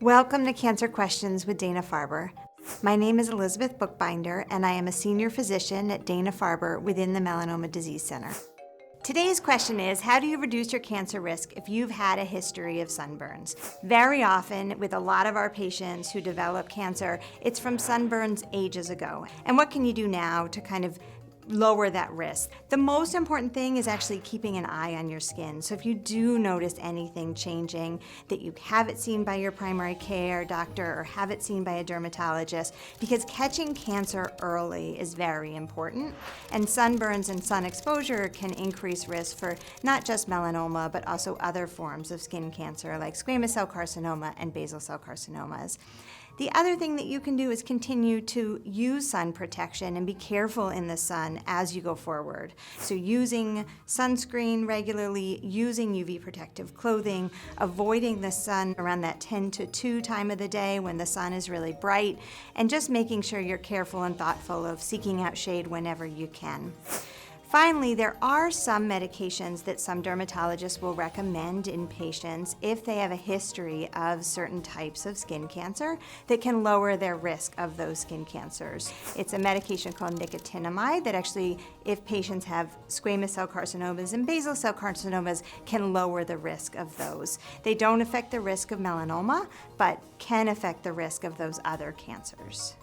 Welcome to Cancer Questions with Dana-Farber. My name is Elizabeth Buchbinder, and I am a senior physician at Dana-Farber within the Melanoma Disease Center. Today's question is, how do you reduce your cancer risk if you've had a history of sunburns? Very often, with a lot of our patients who develop cancer, it's from sunburns ages ago. And what can you do now to kind of lower that risk? The most important thing is actually keeping an eye on your skin. So if you do notice anything changing, that you have it seen by your primary care doctor or have it seen by a dermatologist, because catching cancer early is very important. And sunburns and sun exposure can increase risk for not just melanoma, but also other forms of skin cancer like squamous cell carcinoma and basal cell carcinomas. The other thing that you can do is continue to use sun protection and be careful in the sun as you go forward. So using sunscreen regularly, using UV protective clothing, avoiding the sun around that 10 to 2 time of the day when the sun is really bright, and just making sure you're careful and thoughtful of seeking out shade whenever you can. Finally, there are some medications that some dermatologists will recommend in patients if they have a history of certain types of skin cancer that can lower their risk of those skin cancers. It's a medication called nicotinamide that actually, if patients have squamous cell carcinomas and basal cell carcinomas, can lower the risk of those. They don't affect the risk of melanoma, but can affect the risk of those other cancers.